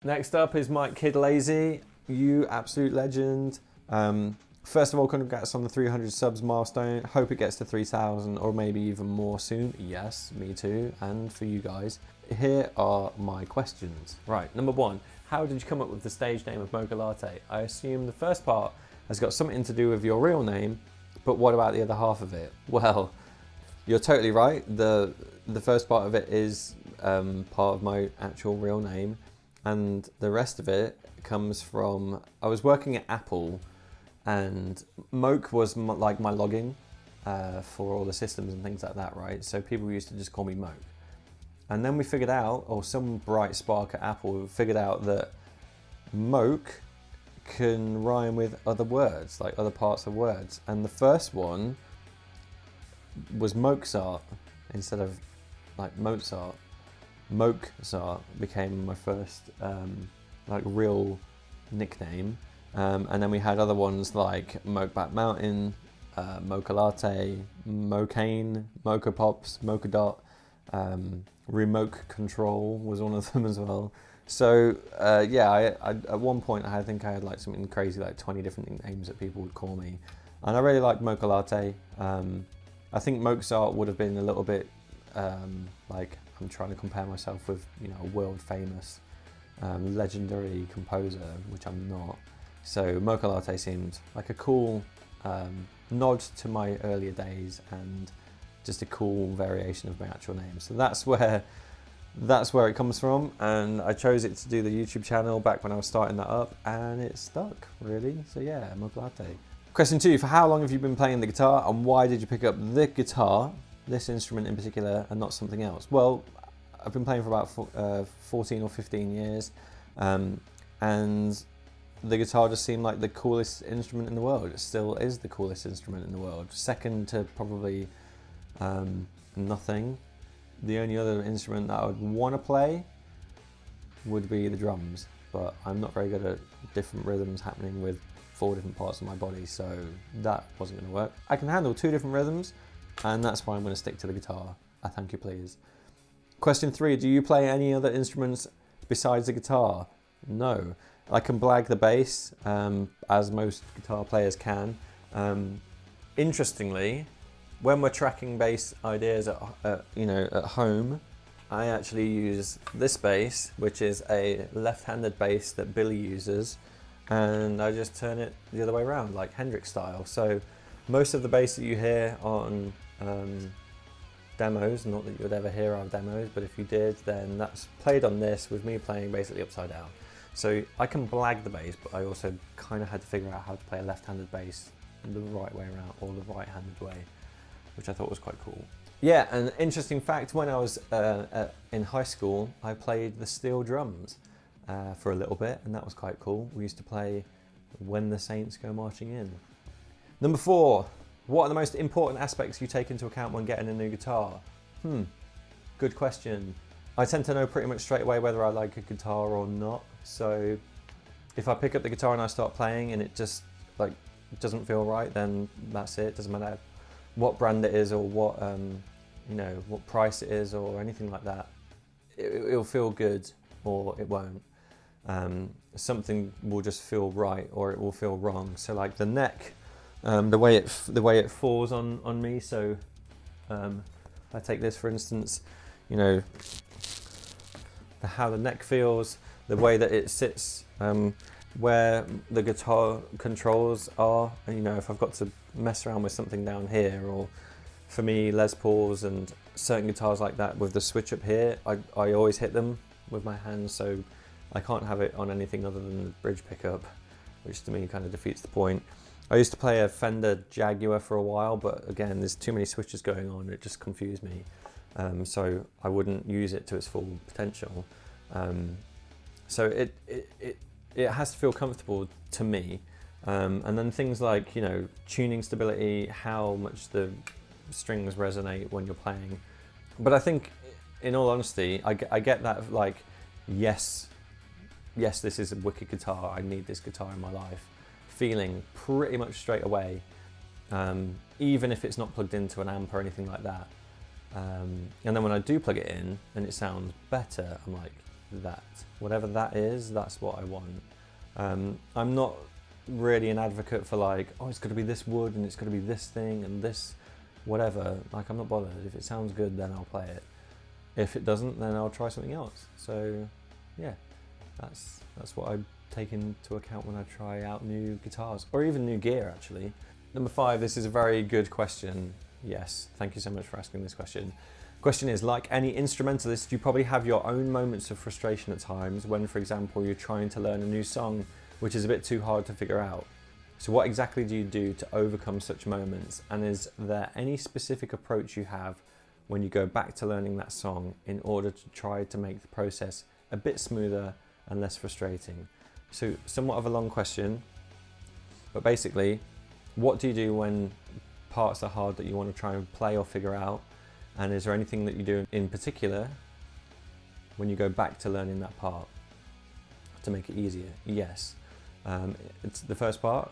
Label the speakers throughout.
Speaker 1: Next up is Mike Kid Lazy. You absolute legend. First of all, congrats on the 300 subs milestone. Hope it gets to 3,000 or maybe even more soon. Yes, me too, and for you guys. Here are my questions. Right, number one, how did you come up with the stage name of Moakalatte? I assume the first part has got something to do with your real name, but what about the other half of it? Well, you're totally right. The first part of it is part of my actual real name, and the rest of it comes from, I was working at Apple, and Moak was like my login for all the systems and things like that, right? So people used to just call me Moak. And then we figured out, or some bright spark at Apple figured out that Moak can rhyme with other words, like other parts of words. And the first one was Mozart instead of like Mozart. Mozart became my first like real nickname. And then we had other ones like Moakback Mountain, Moakalatte, Mokane, Mocha Pops, Mocha Dot, Remote Control was one of them as well. So yeah, I at one point I think I had like something crazy like 20 different names that people would call me, and I really liked Moakalatte. I think Mozart would have been a little bit like I'm trying to compare myself with, you know, a world famous legendary composer, which I'm not. So Moakalatte seemed like a cool nod to my earlier days and just a cool variation of my actual name. So that's where it comes from, and I chose it to do the YouTube channel back when I was starting that up, and it stuck really. So yeah, Moakalatte. Question 2, for how long have you been playing the guitar, and why did you pick up the guitar, this instrument in particular, and not something else? Well, I've been playing for about 14 or 15 years, and the guitar just seemed like the coolest instrument in the world. It still is the coolest instrument in the world. Second to probably nothing. The only other instrument that I would want to play would be the drums, but I'm not very good at different rhythms happening with 4 different parts of my body, so that wasn't going to work. I can handle 2 different rhythms, and that's why I'm going to stick to the guitar. I thank you, please. Question 3, do you play any other instruments besides the guitar? No. I can blag the bass, as most guitar players can. Interestingly, when we're tracking bass ideas at home, I actually use this bass, which is a left-handed bass that Billy uses, and I just turn it the other way around, like Hendrix style. So most of the bass that you hear on demos, not that you would ever hear our demos, but if you did, then that's played on this with me playing basically upside down. So I can blag the bass, but I also kind of had to figure out how to play a left-handed bass the right way around, or the right-handed way, which I thought was quite cool. Yeah, an interesting fact, when I was in high school, I played the steel drums for a little bit, and that was quite cool. We used to play When the Saints Go Marching In. Number 4, what are the most important aspects you take into account when getting a new guitar? Good question. I tend to know pretty much straight away whether I like a guitar or not. So if I pick up the guitar and I start playing and it just like doesn't feel right, then that's it. Doesn't matter what brand it is or what what price it is or anything like that. It'll feel good or it won't. Something will just feel right or it will feel wrong. So like the neck, the way it falls on me. So I take this for instance, you know, how the neck feels, the way that it sits, where the guitar controls are. And, you know, if I've got to mess around with something down here, or for me Les Pauls and certain guitars like that with the switch up here, I always hit them with my hands, so I can't have it on anything other than the bridge pickup, which to me kind of defeats the point. I used to play a Fender Jaguar for a while, but again, there's too many switches going on, it just confused me. So I wouldn't use it to its full potential. So it has to feel comfortable to me. And then things like, you know, tuning stability, how much the strings resonate when you're playing. But I think, in all honesty, I get that, like, yes, this is a wicked guitar, I need this guitar in my life, feeling pretty much straight away, even if it's not plugged into an amp or anything like that. And then when I do plug it in and it sounds better, I'm like, that. Whatever that is, that's what I want. I'm not really an advocate for like, oh, it's got to be this wood and it's got to be this thing and this whatever. Like, I'm not bothered. If it sounds good, then I'll play it. If it doesn't, then I'll try something else. So yeah, that's what I take into account when I try out new guitars, or even new gear actually. Number 5, this is a very good question. Yes, thank you so much for asking this question. Question is, like any instrumentalist, you probably have your own moments of frustration at times when, for example, you're trying to learn a new song which is a bit too hard to figure out. So what exactly do you do to overcome such moments? And is there any specific approach you have when you go back to learning that song in order to try to make the process a bit smoother and less frustrating? So somewhat of a long question, but basically, what do you do when parts are hard that you want to try and play or figure out? And is there anything that you do in particular when you go back to learning that part to make it easier? Yes. It's the first part,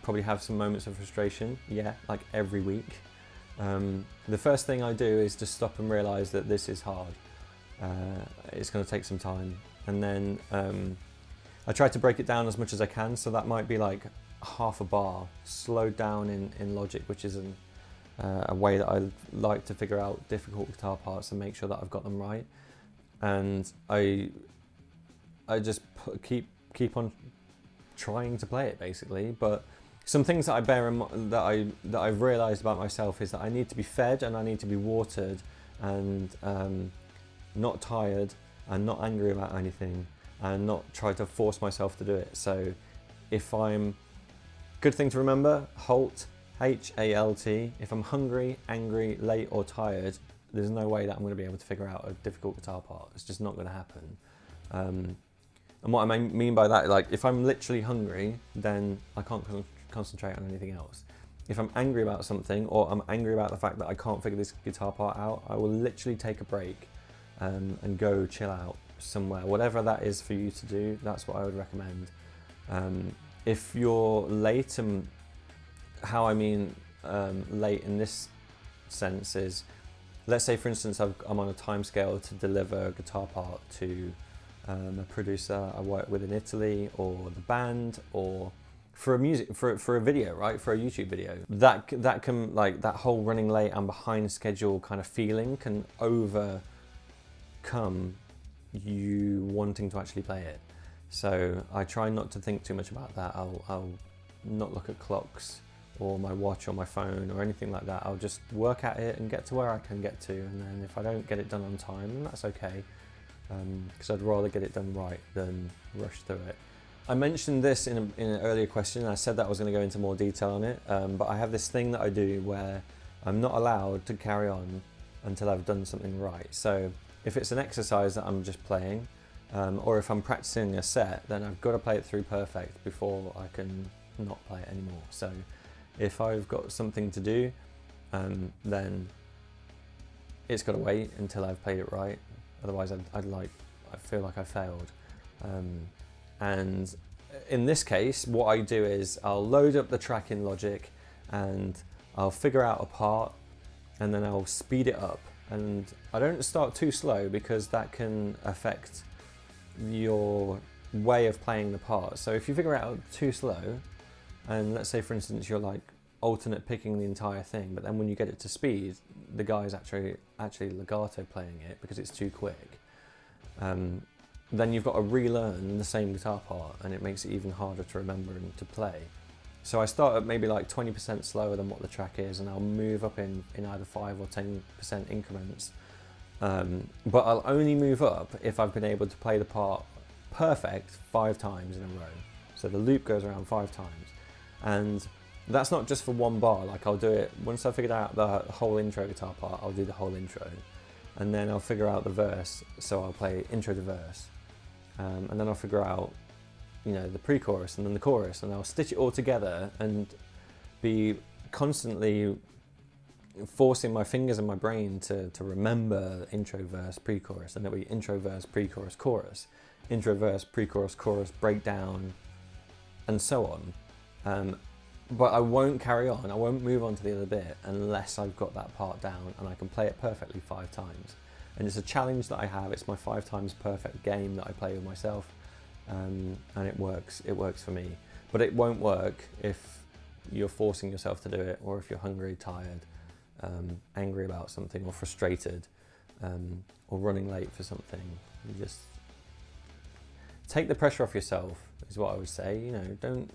Speaker 1: probably have some moments of frustration, yeah, like every week. The first thing I do is just stop and realise that this is hard. It's going to take some time. And then I try to break it down as much as I can, so that might be like half a bar, slowed down in Logic, which is a way that I like to figure out difficult guitar parts and make sure that I've got them right. And I just keep on trying to play it basically. But some things that I bear in mind, that I've realised about myself, is that I need to be fed and I need to be watered and not tired and not angry about anything and not try to force myself to do it. So if I'm, good thing to remember, HALT, H-A-L-T. If I'm hungry, angry, late or tired, there's no way that I'm going to be able to figure out a difficult guitar part. It's just not going to happen. And what I mean by that, like if I'm literally hungry, then I can't concentrate on anything else. If I'm angry about something, or I'm angry about the fact that I can't figure this guitar part out, I will literally take a break and go chill out somewhere. Whatever that is for you to do, that's what I would recommend. If you're late, and how I mean late in this sense is, let's say for instance I'm on a time scale to deliver a guitar part to a producer I work with in Italy, or the band, or for a video, right? For a YouTube video. That can, like, that whole running late and behind schedule kind of feeling can overcome you wanting to actually play it. So I try not to think too much about that. I'll not look at clocks or my watch or my phone or anything like that. I'll just work at it and get to where I can get to, and then if I don't get it done on time, then that's okay, because I'd rather get it done right than rush through it. I mentioned this in an earlier question, and I said that I was going to go into more detail on it, but I have this thing that I do where I'm not allowed to carry on until I've done something right. So if it's an exercise that I'm just playing, or if I'm practicing a set, then I've got to play it through perfect before I can not play it anymore. So if I've got something to do, then it's got to wait until I've played it right. Otherwise I feel like I failed. And in this case, what I do is I'll load up the track in Logic and I'll figure out a part, and then I'll speed it up. And I don't start too slow, because that can affect your way of playing the part. So if you figure it out too slow, and let's say for instance you're like alternate picking the entire thing, but then when you get it to speed, the guy's actually legato playing it because it's too quick, then you've got to relearn the same guitar part, and it makes it even harder to remember and to play. So I start at maybe like 20% slower than what the track is, and I'll move up in either 5 or 10% increments. But I'll only move up if I've been able to play the part perfect 5 times in a row. So the loop goes around 5 times. And that's not just for one bar. Like, I'll do it, once I've figured out the whole intro guitar part, I'll do the whole intro. And then I'll figure out the verse, so I'll play intro to verse. And then I'll figure out, you know, the pre-chorus and then the chorus, and I'll stitch it all together and be constantly forcing my fingers and my brain to remember intro, verse, pre-chorus, and it'll be intro, verse, pre-chorus, chorus, intro, verse, pre-chorus, chorus, breakdown, and so on. But I won't carry on, I won't move on to the other bit unless I've got that part down and I can play it perfectly 5 times. and it's a challenge that I have. It's my 5 times perfect game that I play with myself, and it works for me. But it won't work if you're forcing yourself to do it, or if you're hungry, tired, angry about something, or frustrated, or running late for something. You just take the pressure off yourself, is what I would say. You know,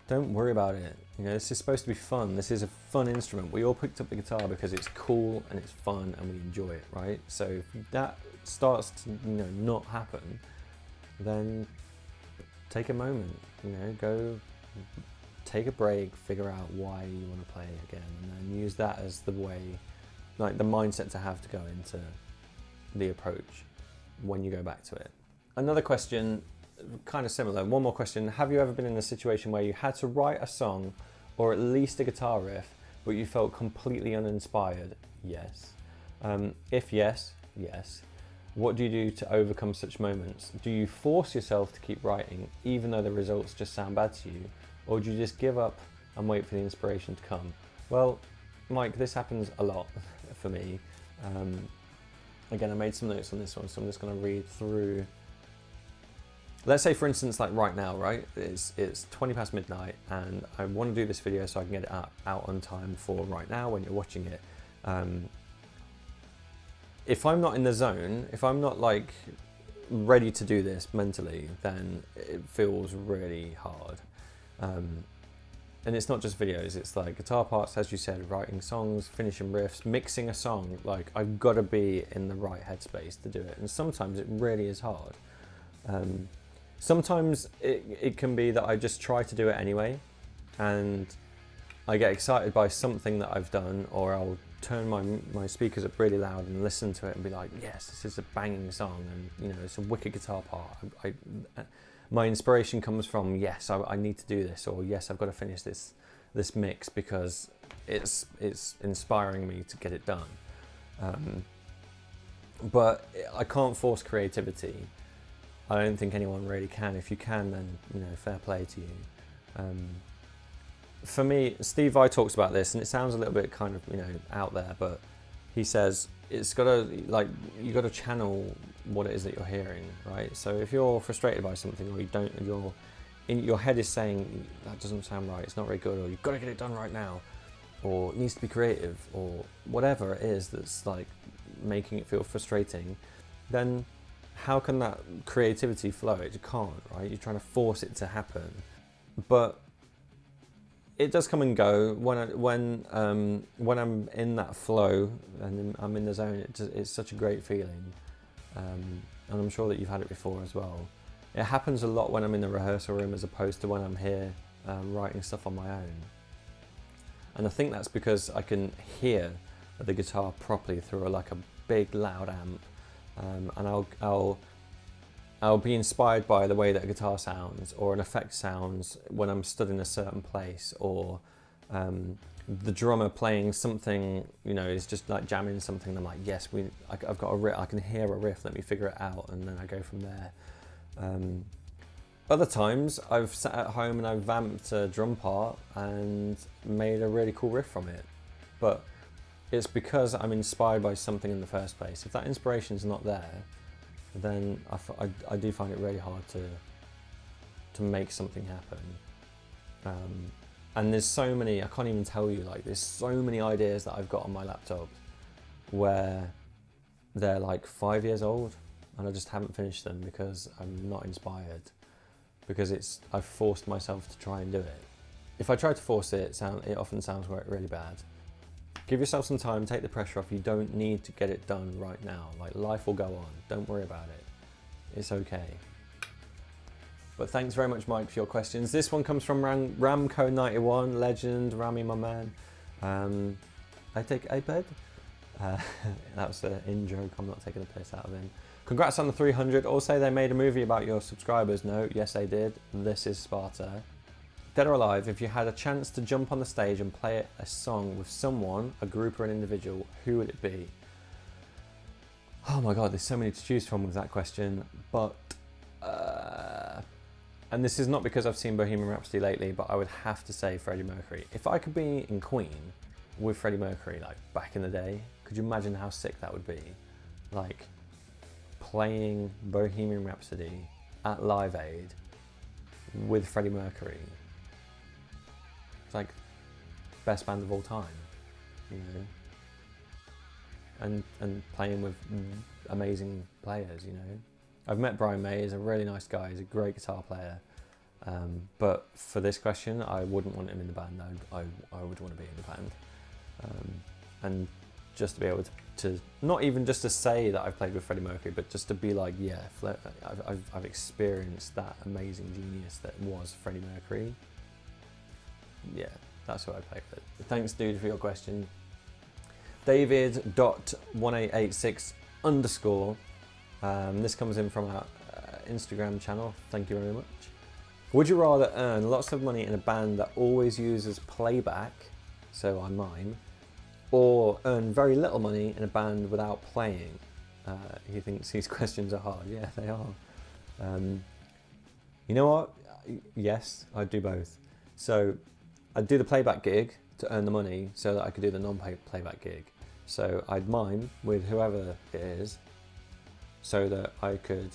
Speaker 1: don't worry about it. You know, this is supposed to be fun. This is a fun instrument. We all picked up the guitar because it's cool and it's fun and we enjoy it, right? So if that starts to, you know, not happen, then take a moment, you know, go take a break, figure out why you want to play again, and then use that as the way, like the mindset to have to go into the approach when you go back to it. Another question, kind of similar, one more question. Have you ever been in a situation where you had to write a song or at least a guitar riff, but you felt completely uninspired? Yes. If yes, yes. What do you do to overcome such moments? Do you force yourself to keep writing even though the results just sound bad to you? Or do you just give up and wait for the inspiration to come? Well, Mike, this happens a lot for me. Again, I made some notes on this one, so I'm just going to read through. Let's say, for instance, like right now, right? It's 20 past midnight and I want to do this video so I can get it out on time for right now when you're watching it. If I'm not in the zone, if I'm not like ready to do this mentally, then it feels really hard. And it's not just videos, it's like guitar parts, as you said, writing songs, finishing riffs, mixing a song. Like, I've got to be in the right headspace to do it. And sometimes it really is hard. Sometimes it can be that I just try to do it anyway, and I get excited by something that I've done, or I'll turn my speakers up really loud and listen to it and be like, yes, this is a banging song, and you know, it's a wicked guitar part. My inspiration comes from, yes, I need to do this, or yes, I've got to finish this mix because it's inspiring me to get it done. But I can't force creativity. I don't think anyone really can. If you can, then, you know, fair play to you. For me, Steve Vai talks about this, and it sounds a little bit kind of, you know, out there, but he says it's got to, like, you got to channel what it is that you're hearing, right? So if you're frustrated by something, or you don't, your head is saying that doesn't sound right, it's not very good, or you've got to get it done right now, or it needs to be creative, or whatever it is that's like making it feel frustrating, then how can that creativity flow? It can't, right? You're trying to force it to happen. But it does come and go. When I'm in that flow and I'm in the zone, it's such a great feeling. And I'm sure that you've had it before as well. It happens a lot when I'm in the rehearsal room as opposed to when I'm here writing stuff on my own. And I think that's because I can hear the guitar properly through like a big loud amp. And I'll be inspired by the way that a guitar sounds, or an effect sounds when I'm stood in a certain place, or the drummer playing something, you know, is just like jamming something. And I'm like, yes, I've got a riff. I can hear a riff. Let me figure it out, and then I go from there. Other times I've sat at home and I've vamped a drum part and made a really cool riff from it, but it's because I'm inspired by something in the first place. If that inspiration's not there, then I do find it really hard to make something happen. And there's so many, I can't even tell you, like there's so many ideas that I've got on my laptop where they're like 5 years old and I just haven't finished them because I'm not inspired, because I've forced myself to try and do it. If I try to force it, it often sounds really bad. Give yourself some time, take the pressure off. You don't need to get it done right now. Like, life will go on. Don't worry about it. It's okay. But thanks very much, Mike, for your questions. This one comes from Ramco91, legend, Rami, my man. I take iPad. That was an in-joke. I'm not taking the piss out of him. Congrats on the 300. Also, they made a movie about your subscribers. No, yes, they did. This is Sparta. Dead or alive, if you had a chance to jump on the stage and play a song with someone, a group or an individual, who would it be? Oh my God, there's so many to choose from with that question, but, and this is not because I've seen Bohemian Rhapsody lately, but I would have to say Freddie Mercury. If I could be in Queen with Freddie Mercury, like back in the day, Could you imagine how sick that would be? Like playing Bohemian Rhapsody at Live Aid with Freddie Mercury. It's like best band of all time, you know, and playing with amazing players, you know. I've met Brian May, he's a really nice guy, he's a great guitar player, but for this question I wouldn't want him in the band. I would want to be in the band, and just to be able to not even just to say that I've played with Freddie Mercury, but just to be like, yeah, I've experienced that amazing genius that was Freddie Mercury. Yeah, that's what I play with. Thanks, dude, for your question. David.1886_. This comes in from our Instagram channel. Thank you very much. Would you rather earn lots of money in a band that always uses playback, so I mime, or earn very little money in a band without playing? He thinks these questions are hard. Yeah, they are. You know what? Yes, I'd do both. So I'd do the playback gig to earn the money so that I could do the non-playback gig. So I'd mime with whoever it is so that I could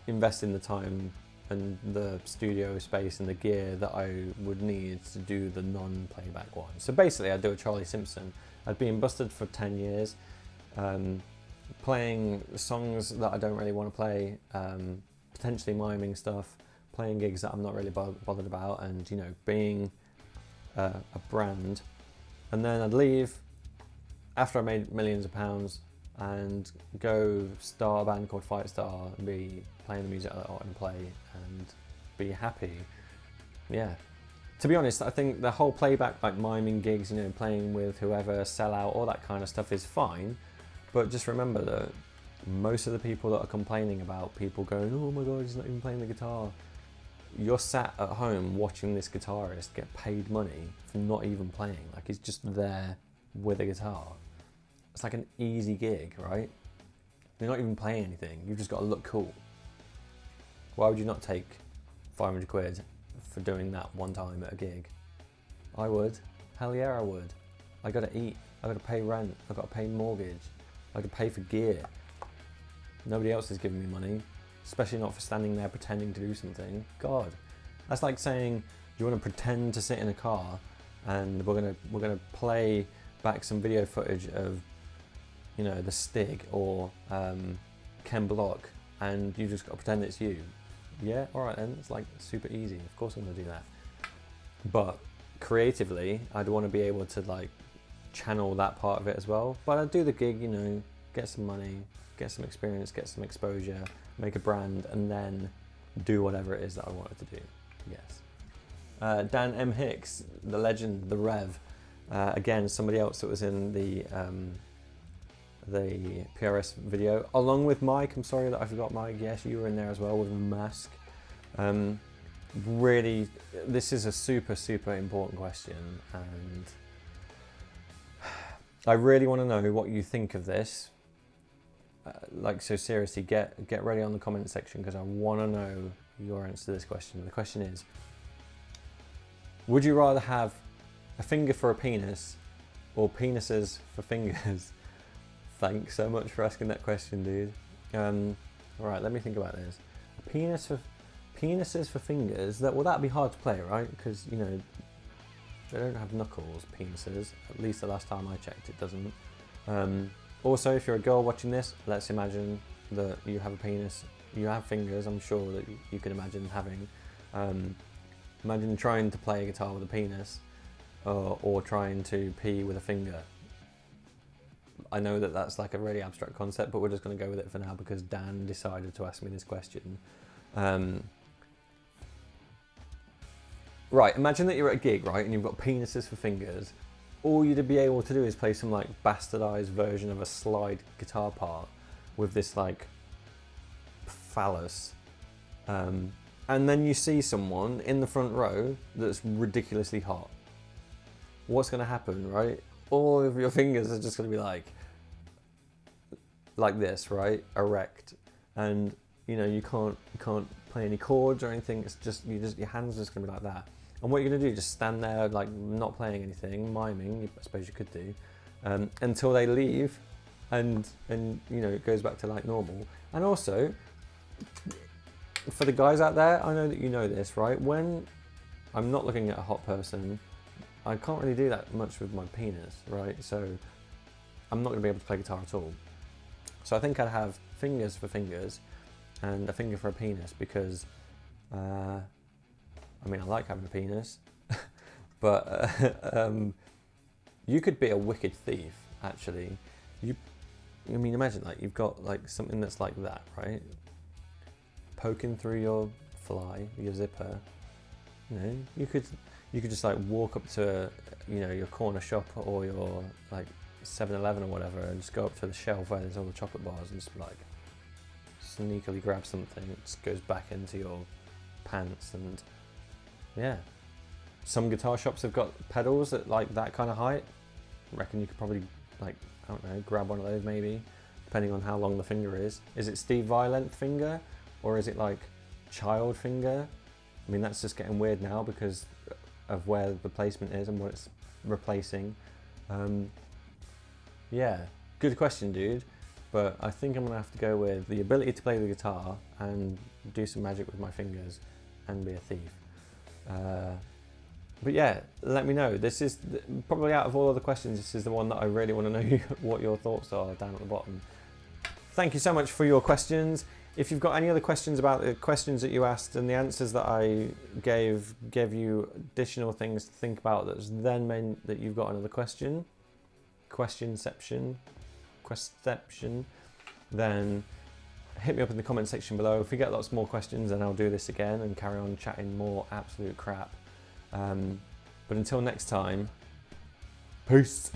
Speaker 1: invest in the time and the studio space and the gear that I would need to do the non-playback one. So basically I'd do a Charlie Simpson. I'd be in Busted for 10 years, playing songs that I don't really want to play, potentially miming stuff, playing gigs that I'm not really bothered about, and, you know, being a brand. And then I'd leave after I made millions of pounds and go start a band called Fightstar and be playing the music that I want to play and be happy. Yeah. To be honest, I think the whole playback, like miming gigs, you know, playing with whoever, sell out, all that kind of stuff is fine. But just remember that most of the people that are complaining about people going, oh my God, he's not even playing the guitar. You're sat at home watching this guitarist get paid money for not even playing. Like, he's just there with a guitar. It's like an easy gig, right? You're not even playing anything. You've just got to look cool. Why would you not take 500 quid for doing that one time at a gig? I would. Hell yeah, I would. I gotta eat. I gotta pay rent. I gotta pay mortgage. I gotta pay for gear. Nobody else is giving me money, especially not for standing there pretending to do something. God, that's like saying you want to pretend to sit in a car and we're gonna play back some video footage of, you know, the Stig or Ken Block, and you just got to pretend it's you. Yeah, all right then. It's like super easy. Of course I'm gonna do that. But creatively, I'd want to be able to like channel that part of it as well. But I'd do the gig, you know, get some money, get some experience, get some exposure, make a brand, and then do whatever it is that I wanted to do. Yes. Dan M. Hicks, the legend, the Rev. Again, somebody else that was in the PRS video, along with Mike. I'm sorry that I forgot Mike. Yes, you were in there as well with a mask. Really, this is a super, super important question, and I really want to know what you think of this. Like, so seriously, get ready on the comment section, because I want to know your answer to this question. The question is, would you rather have a finger for a penis or penises for fingers? Thanks so much for asking that question, dude. All right, let me think about this. Penises for fingers. That'd be hard to play, right? Because, you know, they don't have knuckles, penises. At least the last time I checked, it doesn't. Also, if you're a girl watching this, let's imagine that you have a penis. You have fingers. I'm sure that you can imagine having. Imagine trying to play a guitar with a penis, or trying to pee with a finger. I know that that's like a really abstract concept, but we're just going to go with it for now because Dan decided to ask me this question. Right, imagine that you're at a gig, right, and you've got penises for fingers. All you'd be able to do is play some like bastardized version of a slide guitar part with this like phallus. And then you see someone in the front row that's ridiculously hot. What's going to happen, right? All of your fingers are just going to be like this, right? Erect. And, you know, you can't play any chords or anything. It's just, your hands are just going to be like that. And what you're gonna do, just stand there like not playing anything, miming, I suppose you could do, until they leave, and you know, it goes back to like normal. And also, for the guys out there, I know that you know this, right? When I'm not looking at a hot person, I can't really do that much with my penis, right? So I'm not gonna be able to play guitar at all. So I think I'd have fingers for fingers and a finger for a penis, because I mean, I like having a penis, but you could be a wicked thief, actually. I mean, imagine like you've got like something that's like that, right? Poking through your fly, your zipper. You know, you could just like walk up to, you know, your corner shop or your like 7-Eleven or whatever, and just go up to the shelf where there's all the chocolate bars and just like sneakily grab something. It just goes back into your pants. And yeah, some guitar shops have got pedals at like that kind of height. I reckon you could probably like, I don't know, grab one of those maybe, depending on how long the finger is. Is it Steve Vai length finger, or is it like child finger? I mean, that's just getting weird now because of where the placement is and what it's replacing. Yeah, good question, dude. But I think I'm gonna have to go with the ability to play the guitar and do some magic with my fingers and be a thief. But yeah, let me know. This is probably, out of all of the questions, this is the one that I really want to know what your thoughts are down at the bottom. Thank you so much for your questions. If you've got any other questions about the questions that you asked and the answers that I gave you additional things to think about, that's then meant that you've got another question, then hit me up in the comment section below. If we get lots more questions, then I'll do this again and carry on chatting more absolute crap. But until next time, peace.